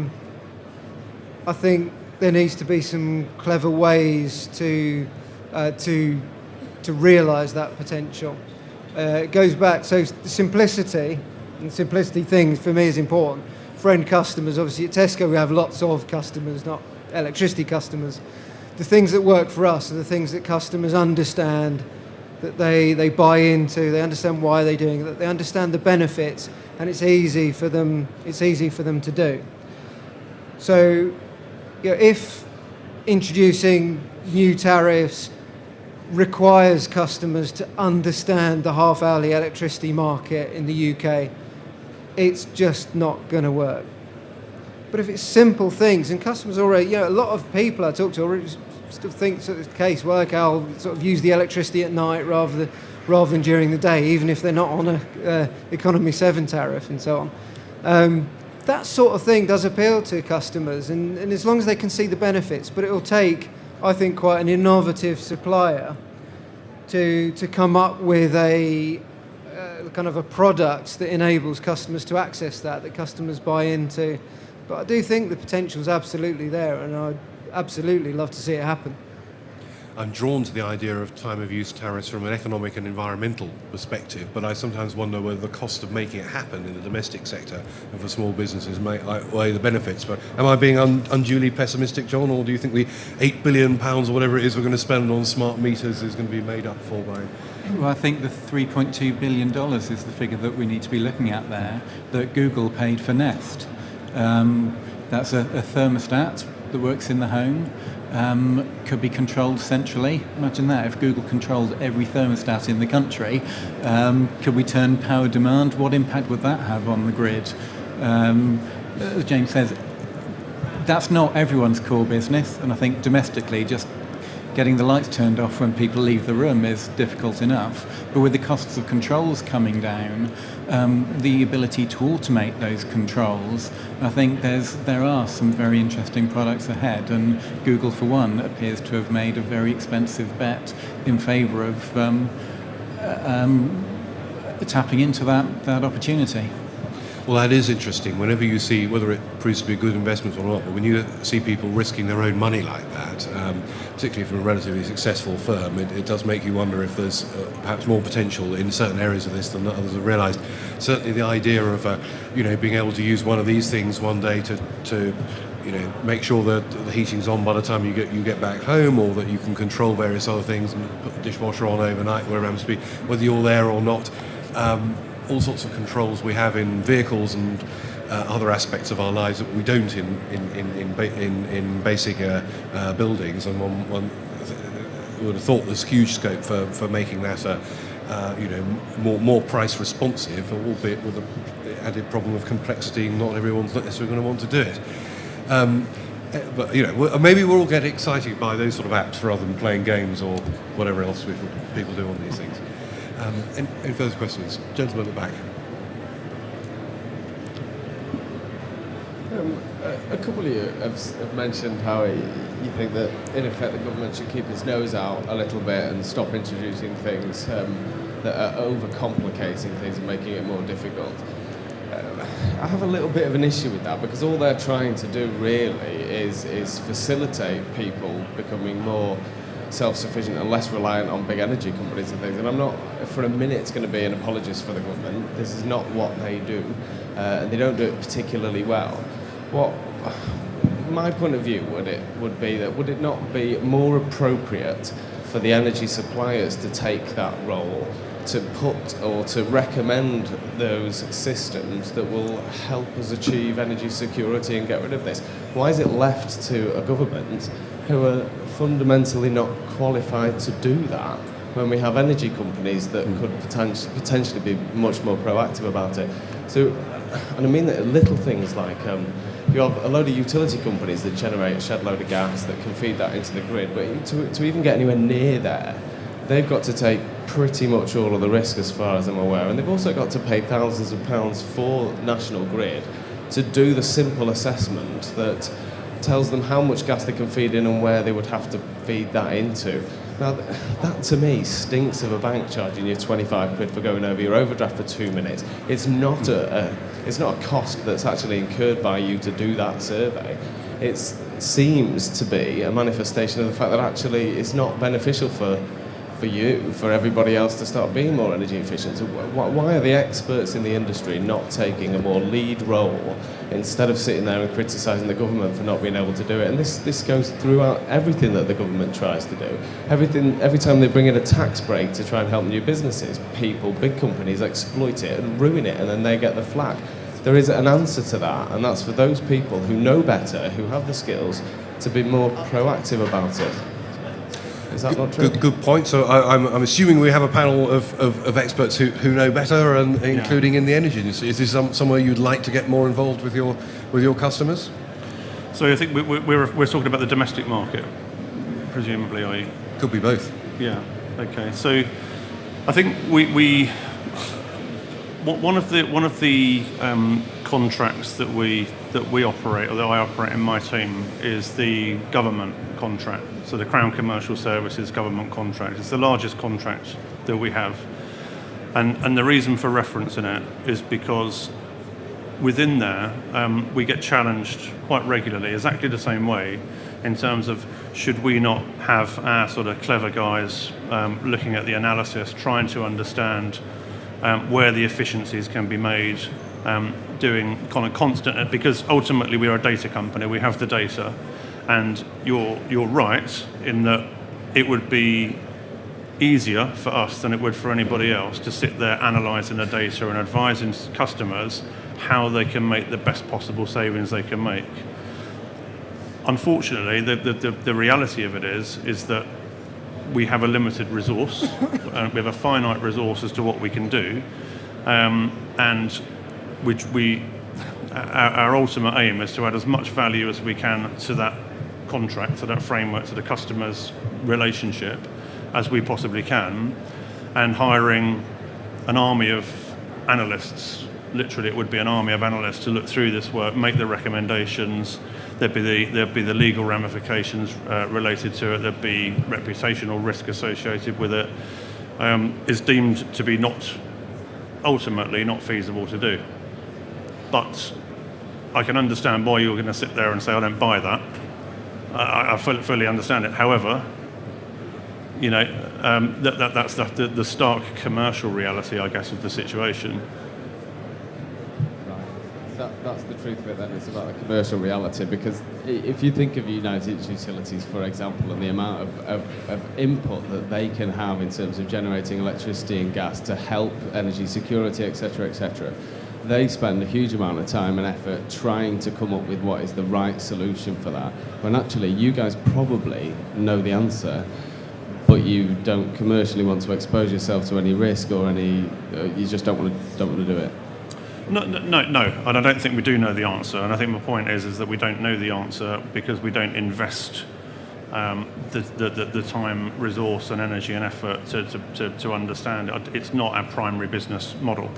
think there needs to be some clever ways to realise that potential. It goes back, so simplicity things for me is important. For end customers, obviously at Tesco we have lots of customers, not electricity customers. The things that work for us are the things that customers understand, that they buy into, they understand why they're doing it, that they understand the benefits, and it's easy for them to do. So, if introducing new tariffs requires customers to understand the half-hourly electricity market in the UK, it's just not going to work. But if it's simple things, and customers already, a lot of people I talk to already still think sort of the case, well, okay, I'll sort of use the electricity at night rather than during the day, even if they're not on a Economy 7 tariff and so on. That sort of thing does appeal to customers, and as long as they can see the benefits, but it will take, I think, quite an innovative supplier to come up with a kind of a product that enables customers to access that customers buy into. But I do think the potential is absolutely there, and I'd absolutely love to see it happen. I'm drawn to the idea of time of use tariffs from an economic and environmental perspective, but I sometimes wonder whether the cost of making it happen in the domestic sector and for small businesses may outweigh the benefits. But am I being unduly pessimistic, John, or do you think the £8 billion or whatever it is we're going to spend on smart meters is going to be made up for by? Well, I think the $3.2 billion is the figure that we need to be looking at there, that Google paid for Nest. That's a thermostat that works in the home, could be controlled centrally. Imagine that, if Google controlled every thermostat in the country, could we turn power demand? What impact would that have on the grid? As James says, that's not everyone's core business, and I think domestically just getting the lights turned off when people leave the room is difficult enough. But with the costs of controls coming down, the ability to automate those controls, I think there are some very interesting products ahead. And Google, for one, appears to have made a very expensive bet in favour of tapping into that opportunity. Well, that is interesting. Whenever you see, whether it proves to be a good investment or not, but when you see people risking their own money like that, particularly from a relatively successful firm, it does make you wonder if there's perhaps more potential in certain areas of this than others have realised. Certainly the idea of being able to use one of these things one day to make sure that the heating's on by the time you get back home, or that you can control various other things and put the dishwasher on overnight, whether you're there or not. All sorts of controls we have in vehicles and other aspects of our lives that we don't in basic buildings, and one would have thought there's huge scope for making that more price responsive, albeit with the added problem of complexity. Not everyone's necessarily going to want to do it. But maybe we'll all get excited by those sort of apps rather than playing games or whatever else people do on these things. Any further questions? Gentleman at the back. A couple of you have mentioned how you think that, in effect, the government should keep its nose out a little bit and stop introducing things that are overcomplicating things and making it more difficult. I have a little bit of an issue with that, because all they're trying to do really is facilitate people becoming more self-sufficient and less reliant on big energy companies and things. And I'm not for a minute going to be an apologist for the government. This is not what they do, and they don't do it particularly well. What my point of view would be that would it not be more appropriate for the energy suppliers to take that role, to put or to recommend those systems that will help us achieve energy security and get rid of this? Why is it left to a government who are fundamentally not qualified to do that, when we have energy companies that could potentially be much more proactive about it? So, and I mean that little things like you have a load of utility companies that generate a shed load of gas that can feed that into the grid, but to even get anywhere near there, they've got to take pretty much all of the risk, as far as I'm aware, and they've also got to pay thousands of pounds for National Grid to do the simple assessment that tells them how much gas they can feed in and where they would have to feed that into. Now, that to me stinks of a bank charging you 25 quid for going over your overdraft for 2 minutes. It's not a cost that's actually incurred by you to do that survey. It seems to be a manifestation of the fact that actually it's not beneficial for you, for everybody else to start being more energy efficient. So why are the experts in the industry not taking a more lead role instead of sitting there and criticising the government for not being able to do it? And this goes throughout everything that the government tries to do. Every time they bring in a tax break to try and help new businesses, big companies exploit it and ruin it, and then they get the flag. There is an answer to that, and that's for those people who know better, who have the skills, to be more proactive about it. Is that not true? Good point. So I'm assuming we have a panel of experts who know better, and including in the energy industry. Is this somewhere you'd like to get more involved with your customers? So I think we're talking about the domestic market, presumably. Could be both. Yeah. Okay. So I think one of the contracts that we operate, or that I operate in my team, is the government contract. So the Crown Commercial Services government contract. It's the largest contract that we have, and the reason for referencing it is because within there we get challenged quite regularly, exactly the same way, in terms of should we not have our sort of clever guys looking at the analysis, trying to understand where the efficiencies can be made, doing kind of constant, because ultimately we are a data company, we have the data, and you're right in that it would be easier for us than it would for anybody else to sit there analysing the data and advising customers how they can make the best possible savings they can make. Unfortunately, the reality of it is that we have a limited resource, we have a finite resource as to what we can do, and which our ultimate aim is to add as much value as we can to that contract, to that framework, to the customer's relationship as we possibly can, and hiring an army of analysts. Literally, it would be an army of analysts to look through this work, make the recommendations. There'd be the legal ramifications related to it. There'd be reputational risk associated with it. Is deemed to be ultimately not feasible to do. But I can understand why you're going to sit there and say, I don't buy that. I fully understand it. However, that's the stark commercial reality, I guess, of the situation. That's the truth of it then, it's about the commercial reality, because if you think of United Utilities, for example, and the amount of input that they can have in terms of generating electricity and gas to help energy security, etc., they spend a huge amount of time and effort trying to come up with what is the right solution for that, when actually you guys probably know the answer, but you don't commercially want to expose yourself to any risk or any, you just don't want to do it. No, and I don't think we do know the answer. And I think my point is that we don't know the answer because we don't invest the time, resource, and energy and effort to understand it. It's not our primary business model,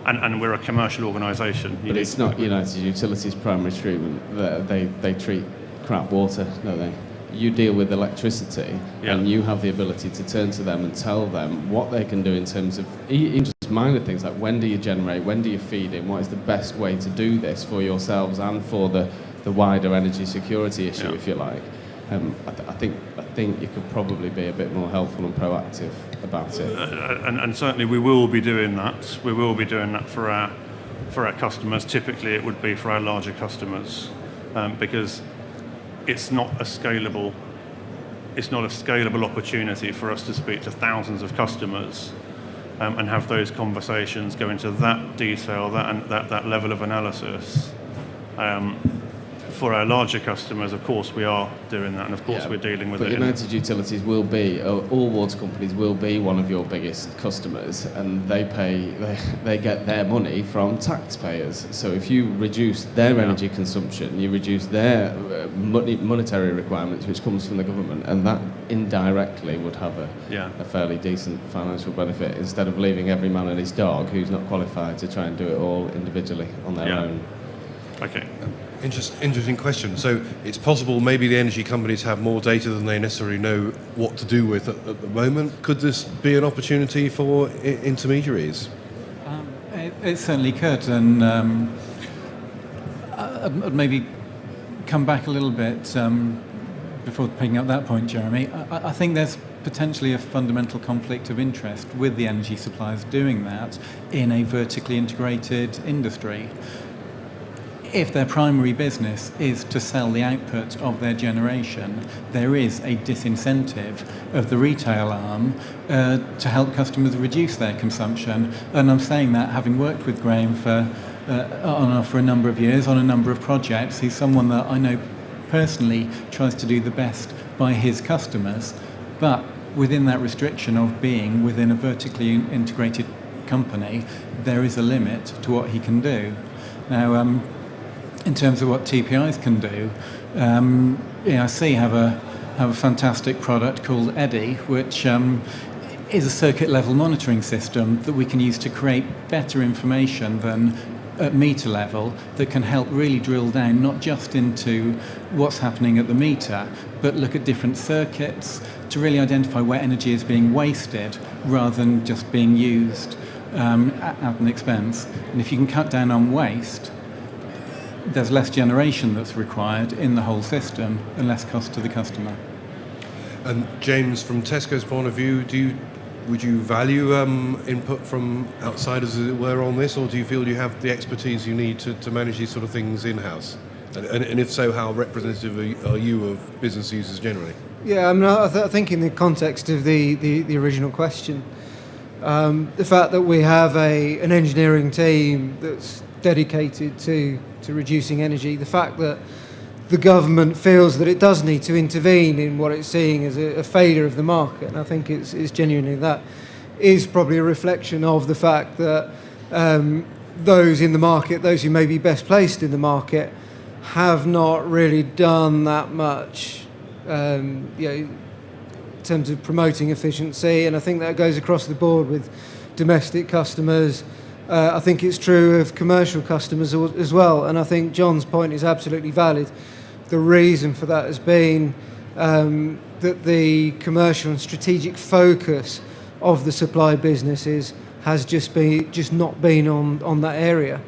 and we're a commercial organisation. But it's not United Utilities' primary treatment. They treat crap water, don't they? You deal with electricity, and you have the ability to turn to them and tell them what they can do in terms of even just minor things like when do you generate, when do you feed in, what is the best way to do this for yourselves and for the wider energy security issue, if you like. I think you could probably be a bit more helpful and proactive about it. And certainly we will be doing that. We will be doing that for our customers. Typically, it would be for our larger customers, because it's not a scalable opportunity for us to speak to thousands of customers and have those conversations, go into that detail, that level of analysis. For our larger customers, of course, we are doing that, and of course, we're dealing with it. But United Utilities will be, all water companies will be one of your biggest customers, and they get their money from taxpayers. So if you reduce their energy consumption, you reduce their monetary requirements, which comes from the government, and that indirectly would have a fairly decent financial benefit, instead of leaving every man and his dog who's not qualified to try and do it all individually on their own. Okay. Interesting question. So it's possible maybe the energy companies have more data than they necessarily know what to do with at the moment. Could this be an opportunity for intermediaries? It certainly could, and I'd maybe come back a little bit before picking up that point, Jeremy. I think there's potentially a fundamental conflict of interest with the energy suppliers doing that in a vertically integrated industry. If their primary business is to sell the output of their generation, there is a disincentive of the retail arm to help customers reduce their consumption. And I'm saying that having worked with Graham for a number of years on a number of projects. He's someone that I know personally tries to do the best by his customers, but within that restriction of being within a vertically integrated company, there is a limit to what he can do. Now, in terms of what TPIs can do, EIC have a fantastic product called edie, which is a circuit level monitoring system that we can use to create better information than at meter level, that can help really drill down not just into what's happening at the meter, but look at different circuits to really identify where energy is being wasted rather than just being used at an expense. And if you can cut down on waste, there's less generation that's required in the whole system and less cost to the customer. And James, from Tesco's point of view, would you value input from outsiders, as it were, on this, or do you feel you have the expertise you need to manage these sort of things in-house? And if so, how representative are you of business users generally? Yeah, I mean, I think in the context of the original question, the fact that we have an engineering team that's dedicated to reducing energy, the fact that the government feels that it does need to intervene in what it's seeing as a failure of the market, and I think it's genuinely that, is probably a reflection of the fact that those in the market, those who may be best placed in the market, have not really done that much in terms of promoting efficiency, and I think that goes across the board with domestic customers. I think it's true of commercial customers as well, and I think John's point is absolutely valid. The reason for that has been that the commercial and strategic focus of the supply businesses has just not been on that area.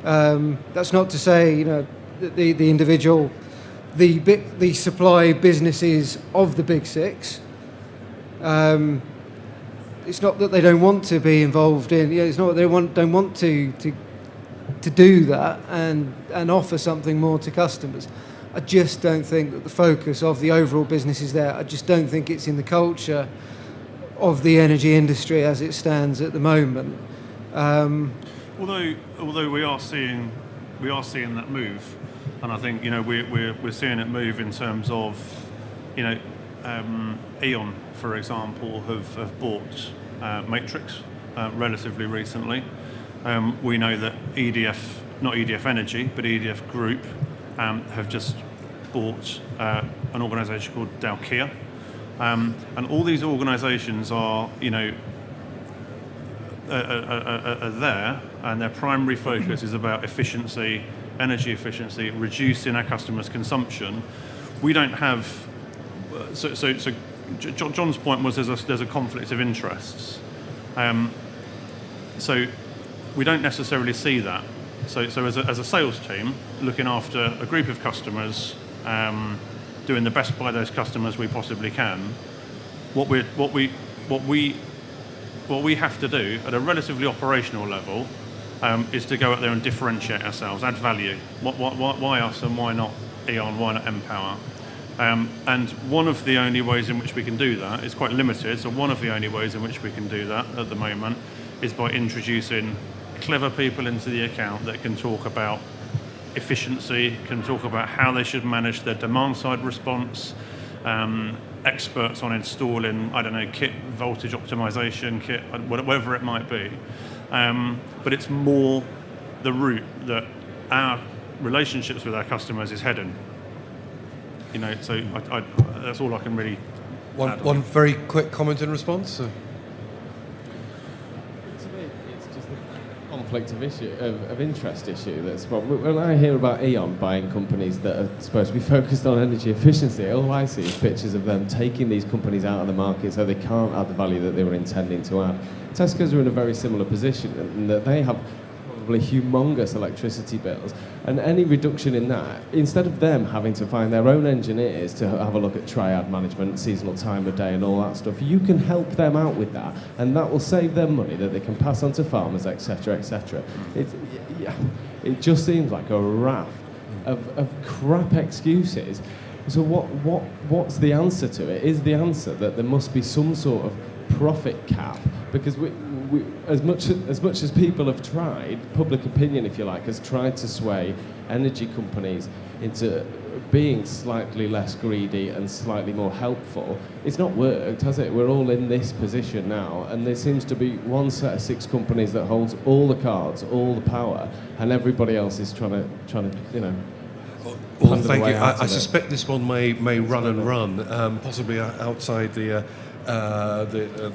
That's not to say that the individual, the supply businesses of the big six. It's not that they don't want to be involved in. It's not that they don't want to do that and offer something more to customers. I just don't think that the focus of the overall business is there. I just don't think it's in the culture of the energy industry as it stands at the moment. Although we are seeing that move, and I think we're seeing it move in terms of E.ON, for example, have bought Matrix relatively recently. We know that not EDF Energy, but EDF Group have just bought an organisation called Dalkia. And all these organisations are, are there, and their primary focus is about efficiency, energy efficiency, reducing our customers' consumption. We don't have. So John's point was there's a conflict of interests. So we don't necessarily see that. So as a sales team, looking after a group of customers, doing the best by those customers we possibly can, what we have to do at a relatively operational level is to go out there and differentiate ourselves, add value. Why us and why not Eon? Why not Empower? And one of the only ways in which we can do that is quite limited. So one of the only ways in which we can do that at the moment is by introducing clever people into the account that can talk about efficiency, can talk about how they should manage their demand side response, experts on installing, kit voltage optimization, kit, whatever it might be. But it's more the route that our relationships with our customers is heading. So that's all I can really add. One very quick comment in response. It's just a conflict of interest issue that's problem. When I hear about Eon buying companies that are supposed to be focused on energy efficiency, all I see is pictures of them taking these companies out of the market so they can't add the value that they were intending to add. Tesco's are in a very similar position in that they have probably humongous electricity bills, and any reduction in that, instead of them having to find their own engineers to have a look at triad management, seasonal time of day and all that stuff, you can help them out with that, and that will save them money that they can pass on to farmers, etc., etc. It just seems like a raft of crap excuses. So what's the answer to it? Is the answer that there must be some sort of profit cap? Because we as much as people have tried, public opinion, if you like, has tried to sway energy companies into being slightly less greedy and slightly more helpful. It's not worked, has it? We're all in this position now, and there seems to be one set of 6 companies that holds all the cards, all the power, and everybody else is trying to Well, thank you. I suspect this one may run and run, possibly outside the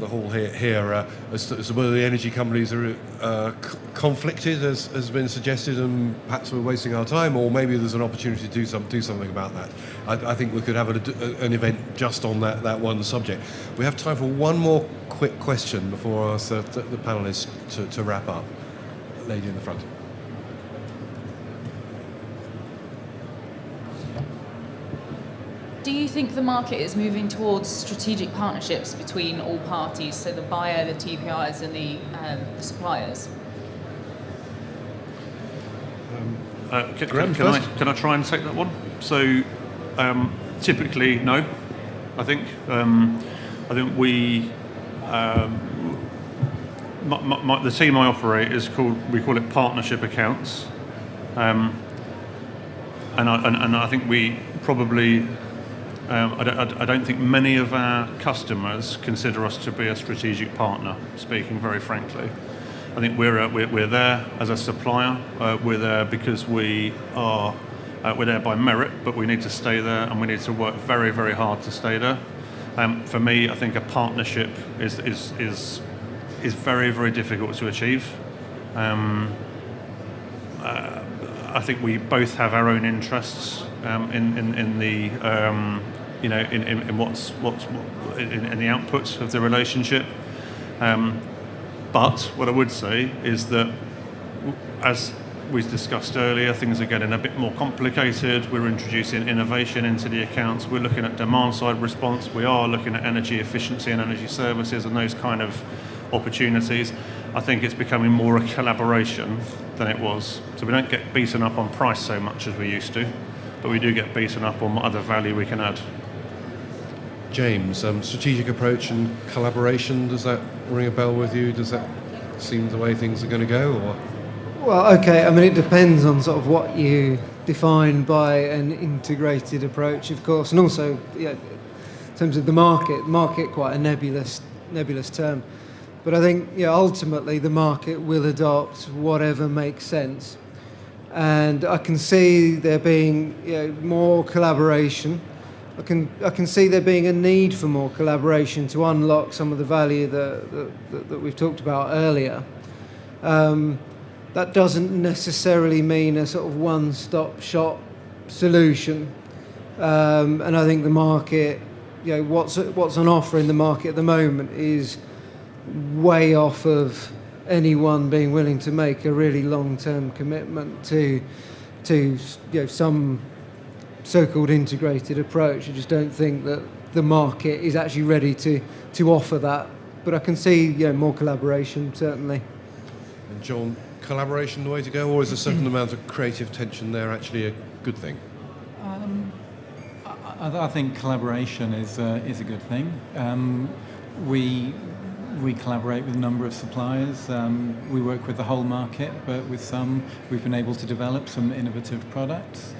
hall here as to whether the energy companies are conflicted, as has been suggested, and perhaps we're wasting our time, or maybe there's an opportunity to do something about that. I think we could have an event just on that one subject. We have time for one more quick question before I ask the panellists to wrap up. Lady in the front. Do you think the market is moving towards strategic partnerships between all parties, so the buyer, the TPIs and the suppliers? Can I try and take that one? So typically, no. I think we the team I operate we call it partnership accounts, and I think we probably. I don't think many of our customers consider us to be a strategic partner, speaking very frankly. I think we're there as a supplier. We're there because we're there by merit, but we need to stay there, and we need to work very, very hard to stay there. For me, I think a partnership is very, very difficult to achieve. I think we both have our own interests in the in what's in the outputs of the relationship. But what I would say is that, as we discussed earlier, things are getting a bit more complicated. We're introducing innovation into the accounts. We're looking at demand side response. We are looking at energy efficiency and energy services and those kind of opportunities. I think it's becoming more a collaboration than it was. So we don't get beaten up on price so much as we used to, but we do get beaten up on what other value we can add. James, strategic approach and collaboration, does that ring a bell with you? Does that seem the way things are going to go? Or? Well, okay, I mean, it depends on sort of what you define by an integrated approach, of course, and also in terms of the market quite a nebulous term. But I think ultimately the market will adopt whatever makes sense. And I can see there being more collaboration I can see there being a need for more collaboration to unlock some of the value that we've talked about earlier. That doesn't necessarily mean a sort of one-stop shop solution. And I think the market, what's on offer in the market at the moment is way off of anyone being willing to make a really long-term commitment to some so-called integrated approach. I just don't think that the market is actually ready to offer that. But I can see more collaboration, certainly. And John, collaboration the way to go, or is a certain amount of creative tension there actually a good thing? I think collaboration is a good thing. We collaborate with a number of suppliers. We work with the whole market, but with some we've been able to develop some innovative products.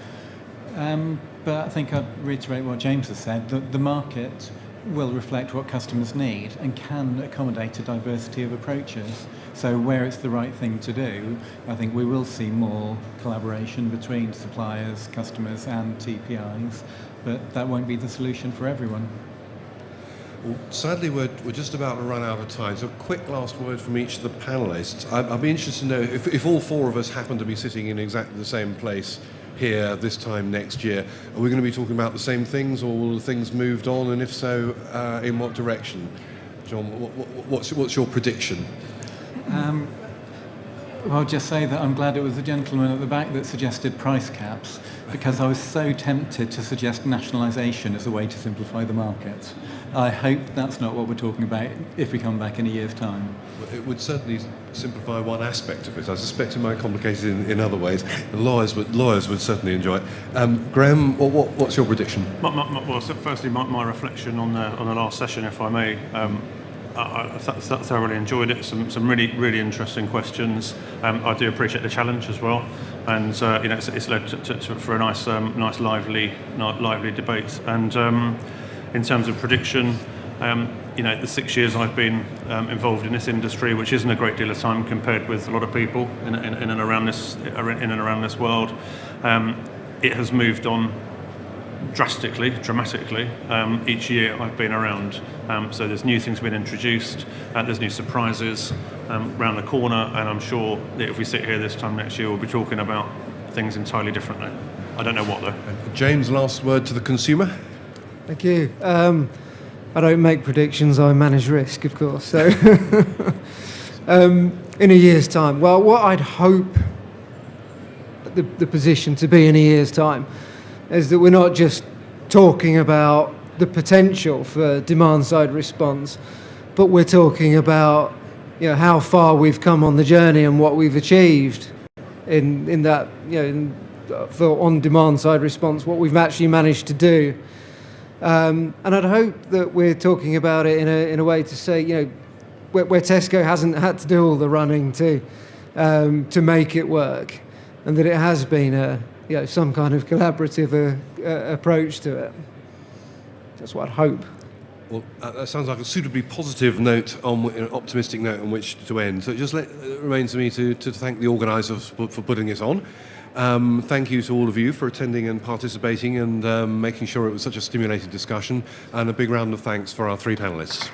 But I think I'd reiterate what James has said, that the market will reflect what customers need and can accommodate a diversity of approaches. So where it's the right thing to do, I think we will see more collaboration between suppliers, customers and TPIs, but that won't be the solution for everyone. Well, sadly, we're just about to run out of time, so a quick last word from each of the panellists. I'd be interested to know if all four of us happen to be sitting in exactly the same place here this time next year, are we going to be talking about the same things, or will things moved on, and if so, in what direction? John, what's your prediction? Well, I'll just say that I'm glad it was the gentleman at the back that suggested price caps, because I was so tempted to suggest nationalisation as a way to simplify the market. I hope that's not what we're talking about if we come back in a year's time. It would certainly simplify one aspect of it. I suspect it might complicate it in other ways. Lawyers would certainly enjoy it. Graham, what's your prediction? Well, firstly, my reflection on the last session, if I may. I thoroughly enjoyed it. Some really interesting questions. I do appreciate the challenge as well, and it's led for a nice lively debate. And in terms of prediction, the 6 years I've been involved in this industry, which isn't a great deal of time compared with a lot of people in and around this world, it has moved on dramatically each year I've been around. So there's new things being introduced, there's new surprises around the corner, and I'm sure that if we sit here this time next year, we'll be talking about things entirely differently. I don't know what though. James, last word to the consumer. Thank you. I don't make predictions, I manage risk, of course. So in a year's time, well, what I'd hope the position to be in a year's time is that we're not just talking about the potential for demand-side response, but we're talking about how far we've come on the journey and what we've achieved in that for on-demand side response, what we've actually managed to do. And I'd hope that we're talking about it in a way to say, where Tesco hasn't had to do all the running to make it work, and that it has been some kind of collaborative approach to it. That's what I'd hope. Well, that sounds like a suitably positive note, an optimistic note on which to end. So it just remains for me to thank the organisers for putting this on. Thank you to all of you for attending and participating and making sure it was such a stimulating discussion. And a big round of thanks for our three panellists.